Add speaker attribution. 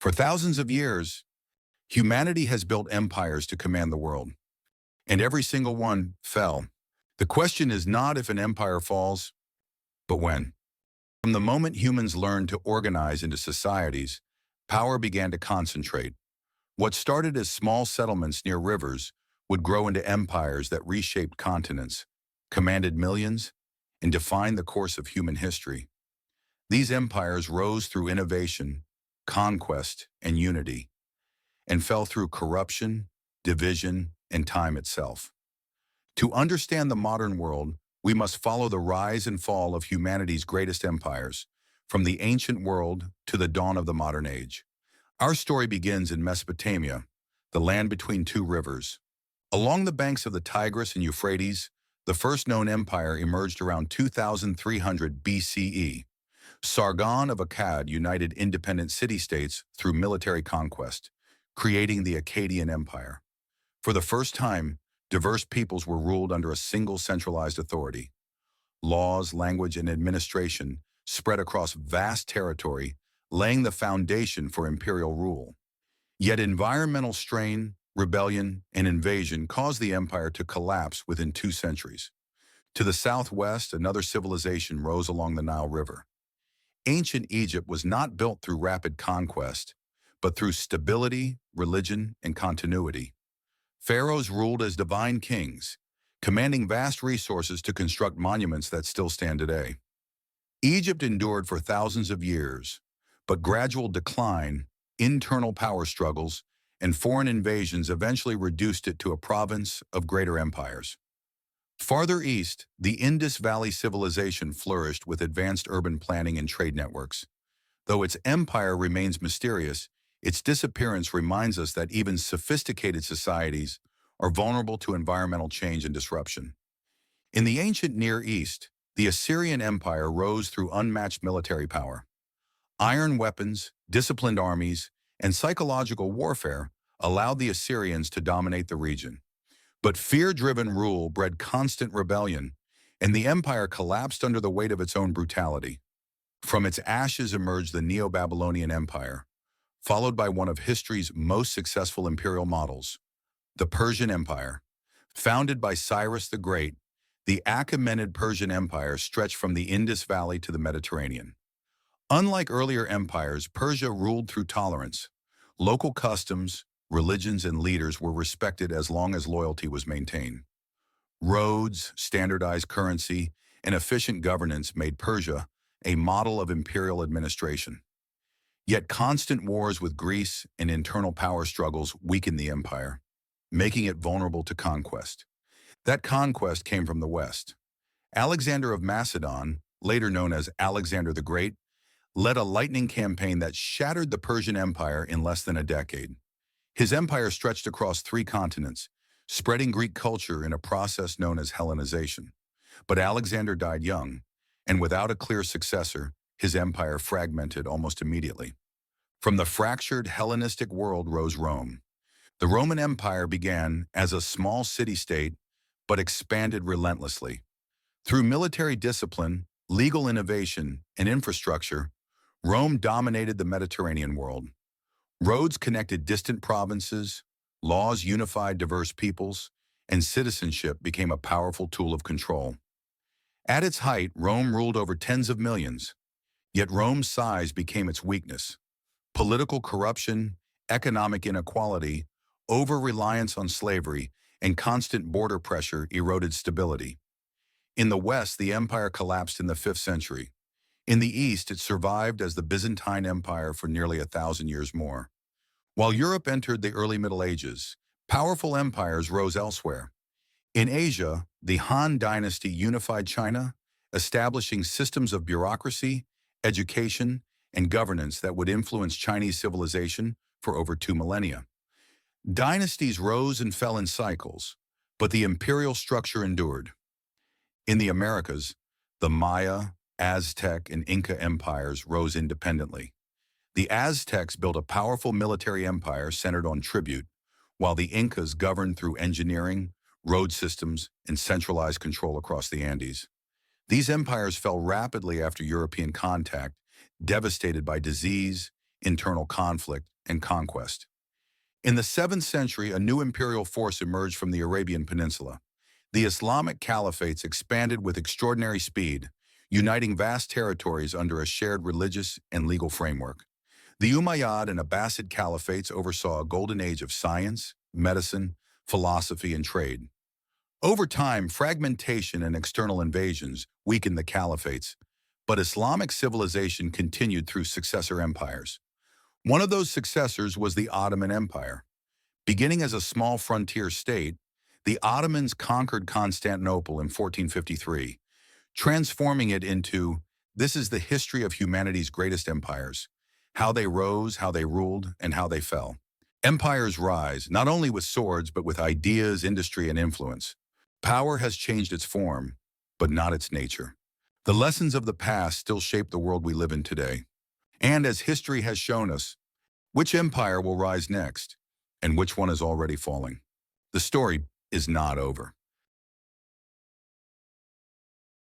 Speaker 1: For thousands of years, humanity has built empires to command the world, and every single one fell. The question is not if an empire falls, but when. From the moment humans learned to organize into societies, power began to concentrate. What started as small settlements near rivers would grow into empires that reshaped continents, commanded millions, and defined the course of human history. These empires rose through innovation, conquest, and unity, and fell through corruption, division, and time itself. To understand the modern world, we must follow the rise and fall of humanity's greatest empires, from the ancient world to the dawn of the modern age. Our story begins in Mesopotamia, the land between two rivers. Along the banks of the Tigris and Euphrates, the first known empire emerged around 2300 BCE. Sargon of Akkad united independent city-states through military conquest, creating the Akkadian Empire. For the first time, diverse peoples were ruled under a single centralized authority. Laws, language, and administration spread across vast territory, laying the foundation for imperial rule. Yet environmental strain, rebellion, and invasion caused the empire to collapse within 2 centuries. To the southwest, another civilization rose along the Nile River. Ancient Egypt was not built through rapid conquest, but through stability, religion, and continuity. Pharaohs ruled as divine kings, commanding vast resources to construct monuments that still stand today. Egypt endured for thousands of years, but gradual decline, internal power struggles, and foreign invasions eventually reduced it to a province of greater empires. Farther east, the Indus Valley civilization flourished with advanced urban planning and trade networks. Though its empire remains mysterious, its disappearance reminds us that even sophisticated societies are vulnerable to environmental change and disruption. In the ancient Near East, the Assyrian Empire rose through unmatched military power. Iron weapons, disciplined armies, and psychological warfare allowed the Assyrians to dominate the region. But fear-driven rule bred constant rebellion, and the empire collapsed under the weight of its own brutality. From its ashes emerged the Neo-Babylonian Empire, followed by one of history's most successful imperial models, the Persian Empire. Founded by Cyrus the Great, the Achaemenid Persian Empire stretched from the Indus Valley to the Mediterranean. Unlike earlier empires, Persia ruled through tolerance. Local customs, religions, and leaders were respected as long as loyalty was maintained. Roads, standardized currency, and efficient governance made Persia a model of imperial administration. Yet constant wars with Greece and internal power struggles weakened the empire, making it vulnerable to conquest. That conquest came from the west. Alexander of Macedon, later known as Alexander the Great, led a lightning campaign that shattered the Persian Empire in less than a decade. His empire stretched across 3 continents, spreading Greek culture in a process known as Hellenization. But Alexander died young, and without a clear successor, his empire fragmented almost immediately. From the fractured Hellenistic world rose Rome. The Roman Empire began as a small city-state, but expanded relentlessly. Through military discipline, legal innovation, and infrastructure, Rome dominated the Mediterranean world. Roads connected distant provinces, laws unified diverse peoples, and citizenship became a powerful tool of control. At its height, Rome ruled over tens of millions, yet Rome's size became its weakness. Political corruption, economic inequality, over-reliance on slavery, and constant border pressure eroded stability. In the West, the empire collapsed in the 5th century. In the East, it survived as the Byzantine Empire for nearly 1,000 years more. While Europe entered the early Middle Ages, powerful empires rose elsewhere. In Asia, the Han Dynasty unified China, establishing systems of bureaucracy, education, and governance that would influence Chinese civilization for over 2 millennia. Dynasties rose and fell in cycles, but the imperial structure endured. In the Americas, the Maya, Aztec, and Inca empires rose independently. The Aztecs built a powerful military empire centered on tribute, while the Incas governed through engineering, road systems, and centralized control across the Andes. These empires fell rapidly after European contact, devastated by disease, internal conflict, and conquest. In the 7th century, a new imperial force emerged from the Arabian Peninsula. The Islamic Caliphates expanded with extraordinary speed, uniting vast territories under a shared religious and legal framework. The Umayyad and Abbasid Caliphates oversaw a golden age of science, medicine, philosophy, and trade. Over time, fragmentation and external invasions weakened the caliphates, but Islamic civilization continued through successor empires. One of those successors was the Ottoman Empire. Beginning as a small frontier state, the Ottomans conquered Constantinople in 1453, transforming it into, this is the history of humanity's greatest empires, how they rose, how they ruled, and how they fell. Empires rise, not only with swords, but with ideas, industry, and influence. Power has changed its form, but not its nature. The lessons of the past still shape the world we live in today. And as history has shown us, which empire will rise next, and which one is already falling? The story is not over.